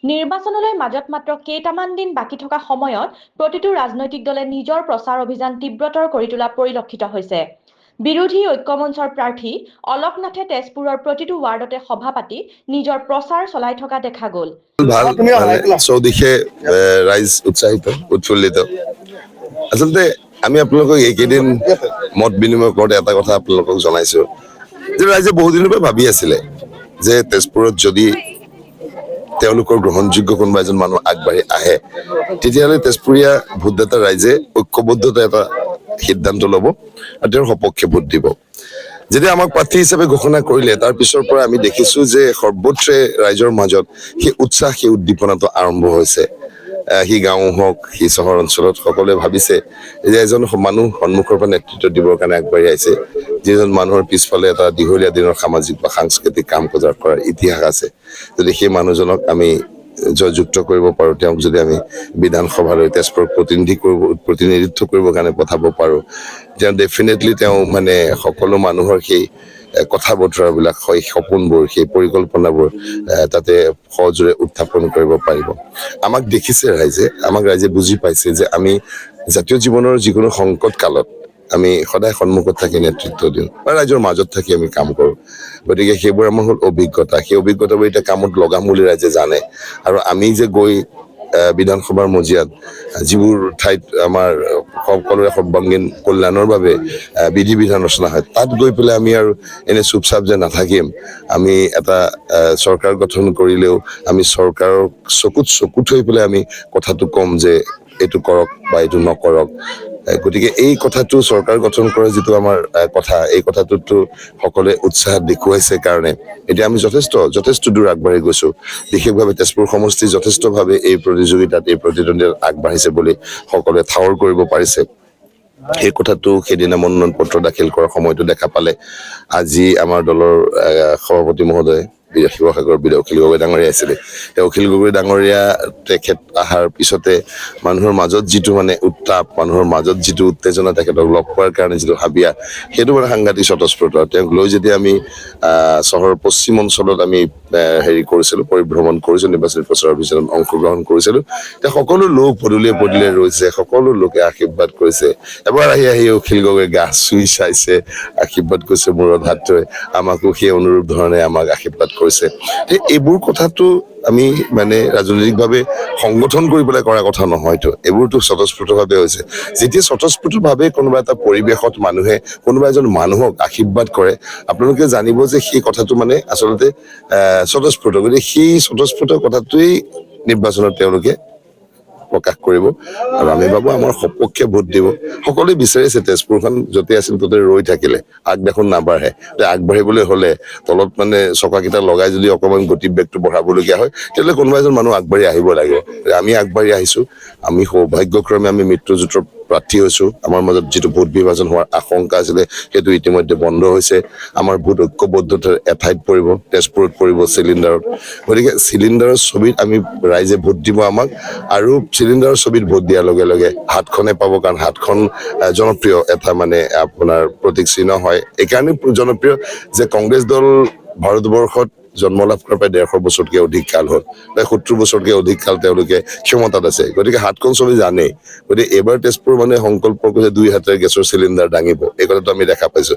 নিৰ্বাচনলৈ মাজত মাত্ৰ কেইটামান দিন বাকী থকা সময়ত প্ৰতিটো ৰাজনৈতিক দলে নিজৰ প্ৰচাৰ অভিযান তীব্ৰতৰ কৰি তোলা পৰিলক্ষিত হৈছে। বিৰোধী ঐক্যমঞ্চৰ প্ৰাৰ্থী অলক নাথে তেজপুৰৰ প্ৰতিটো ৱাৰ্ডতে সভা পাতি নিজৰ প্ৰচাৰ চলাই থকা দেখা গ'ল। ভাল চৌদিশে ৰাইজ উৎসাহিত উৎফুল্লিত। আচলতে আমি আপোনালোকক এইকেইদিন মত বিনিময় কৰোঁতে এটা কথা আপোনালোকক জনাইছো যে ৰাইজে বহুদিনৰ পৰা ভাবি আছিলে যে তেজপুৰত যদি তেওঁলোকৰ গ্ৰহণযোগ্য কোনোবা এজন মানুহ আগবাঢ়ি আহে তেতিয়াহ'লে তেজপুৰীয়া ভোটদাতা ৰাইজে ঐক্যবদ্ধতা এটা সিদ্ধান্ত ল'ব আৰু তেওঁৰ সপক্ষে ভোট দিব। যেতিয়া আমাক প্ৰাৰ্থী হিচাপে ঘোষণা কৰিলে তাৰ পিছৰ পৰা আমি দেখিছো যে সৰ্বত্ৰে ৰাইজৰ মাজত সেই উৎসাহ সেই উদ্দীপনাটো আৰম্ভ হৈছে। সি গাঁও হওক সি চহৰ অঞ্চলত সকলোৱে ভাবিছে যে এজন মানুহ সন্মুখৰ পৰা নেতৃত্ব দিবৰ কাৰণে আগবাঢ়ি আহিছে, যিজন মানুহৰ পিছফালে এটা দীঘলীয়া দিনৰ সামাজিক বা সাংস্কৃতিক কাম কাজ কৰাৰ ইতিহাস আছে। যদি সেই মানুহজনক আমি জয়যুক্ত কৰিব পাৰো, তেওঁক যদি আমি বিধানসভালৈ তেজপুৰ প্ৰতিনিধিত্ব কৰিবৰ কাৰণে পঠাব পাৰো, তেওঁ ডেফিনেটলি তেওঁ মানে সকলো মানুহৰ সেই কথা বতৰাবিলাক হয়, সপোনবোৰ সেই পৰিকল্পনাবোৰ তাতে সহজৰে উত্থাপন কৰিব পাৰিব। আমাক দেখিছে ৰাইজে, আমাক ৰাইজে বুজি পাইছে যে আমি জাতীয় জীৱনৰ যিকোনো সংকট কালত আমি সদায় সন্মুখত থাকি নেতৃত্ব দিওঁ বা ৰাইজৰ মাজত থাকি আমি কাম কৰোঁ। গতিকে সেইবোৰ আমাৰ হ'ল অভিজ্ঞতা, সেই অভিজ্ঞতাবোৰ এতিয়া কামত লগাম বুলি ৰাইজে জানে। আৰু আমি যে গৈ বিধানসভাৰ মজিয়াত যিবোৰ ঠাইত আমাৰ সকলোৰে সৰ্বাংগীন কল্যাণৰ বাবে বিধি বিধান ৰচনা হয়, তাত গৈ পেলাই আমি আৰু এনে চুপচাপ যে নাথাকিম। আমি এটা চৰকাৰ গঠন কৰিলেও আমি চৰকাৰৰ চকুত চকু থৈ পেলাই আমি কথাটো ক'ম যে এইটো কৰক বা এইটো নকৰক। গতিকে এই কথাটো চৰকাৰ গঠন কৰাৰ যিটো আমাৰ কথা, এই কথাটোতো সকলোৱে উৎসাহ দেখুৱাইছে কাৰণে এতিয়া আমি যথেষ্ট দূৰ আগবাঢ়ি গৈছো। বিশেষভাৱে তেজপুৰ সমষ্টি যথেষ্টভাৱে এই প্ৰতিযোগিতাত এই প্ৰতিদ্বন্দ্বিতাত আগবাঢ়িছে বুলি সকলোৱে ঠাৱৰ কৰিব পাৰিছে। সেই কথাটো সেইদিনা মনোনয়ন পত্ৰ দাখিল কৰাৰ সময়তো দেখা পালে। আজি আমাৰ দলৰ সভাপতি মহোদয় শিৱসাগৰৰ বিধায়ক অখিল গগৈ ডাঙৰীয়া আছিলে। সেই অখিল গগৈ ডাঙৰীয়া তেখেত অহাৰ পিছতে মানুহৰ মাজত যিটো মানে উত্তাপ, মানুহৰ মাজত যিটো উত্তেজনা, তেখেতক লগ পোৱাৰ কাৰণে যিটো হাবিয়া, সেইটো মানে সাংঘাতিক স্বতঃস্ফূৰ্ত। তেওঁক লৈ যেতিয়া আমি চহৰৰ পশ্চিম অঞ্চলত আমি কৰিছিলো, পৰিভ্ৰমণ কৰিছিলো, নিৰ্বাচনী প্ৰচাৰ অভিযানত অংশগ্ৰহণ কৰিছিলো, এতিয়া সকলো লোক পদূলিয়ে ৰৈছে, সকলো লোকে আশীৰ্বাদ কৰিছে। এবাৰ আহি অখিল গগৈ গা চুই চাইছে, আশীৰ্বাদ কৰিছে মূৰত হাত থৈ, আমাকো সেই অনুৰূপ ধৰণে আমাক আশীৰ্বাদ কৰিছে। এইবোৰ কথাটো আমি মানে ৰাজনৈতিকভাৱে সংগঠন কৰি পেলাই কৰা কথা নহয়তো, এইবোৰতো স্বতঃস্ফূৰ্তভাৱে হৈছে। যেতিয়া স্বতঃস্ফূৰ্তভাৱে কোনোবা এটা পৰিৱেশত মানুহে কোনোবা এজন মানুহক আশীৰ্বাদ কৰে, আপোনালোকে জানিব যে সেই কথাটো মানে আচলতে স্বতঃস্ফূৰ্ত। গতিকে সেই স্বতঃস্ফূৰ্ত কথাটোৱেই নিৰ্বাচনত তেওঁলোকে প্ৰকাশ কৰিব আৰু আমি ভাবো আমাৰ সপক্ষে ভোট দিব। সকলোৱে বিচাৰিছে তেজপুৰখন য'তে আছিল ত'তে ৰৈ থাকিলে, আগ দেখোন নাবাঢ়ে। আগবাঢ়িবলৈ হলে তলত মানে চকাকেইটা লগাই যদি অকণমান গতি বেগটো বঢ়াবলগীয়া হয়, তেতিয়াহ'লে কোনোবা এজন মানুহ আগবাঢ়ি আহিব লাগে। আমি আগবাঢ়ি আহিছো। আমি সৌভাগ্যক্ৰমে আমি মৃত্যুজোঁটৰ প্ৰাৰ্থী হৈছো। আমাৰ মাজত যিটো ভোট বিভাজন হোৱাৰ আশংকা আছিলে সেইটো ইতিমধ্যে বন্ধ হৈছে। আমাৰ ভোট ঐক্যবদ্ধতাৰ এঠাইত পৰিব, তেজপুৰত পৰিব চিলিণ্ডাৰত। গতিকে চিলিণ্ডাৰৰ ছবিত আমি ৰাইজে ভোট দিব আমাক, আৰু চিলিণ্ডাৰৰ ছবিত ভোট দিয়াৰ লগে লগে হাতখনে পাব, কাৰণ হাতখন জনপ্ৰিয় এটা মানে আপোনাৰ প্ৰতীক চিহ্ন হয়। এইকাৰণে জনপ্ৰিয় যে কংগ্ৰেছ দল ভাৰতবৰ্ষত জন্ম লাভ কৰাৰ প্ৰায় ১৫০ বছৰতকৈ অধিক কাল হ'ল, প্ৰায় ৭০ বছৰতকৈ অধিক কাল তেওঁলোকে ক্ষমতাত আছে। গতিকে হাতখন ছবি জানেই। গতিকে এইবাৰ তেজপুৰ মানে সংকল্প কৰিছে ২ হাতেৰে গেছৰ চিলিণ্ডাৰ দাঙিব, এই কথাটো আমি দেখা পাইছো।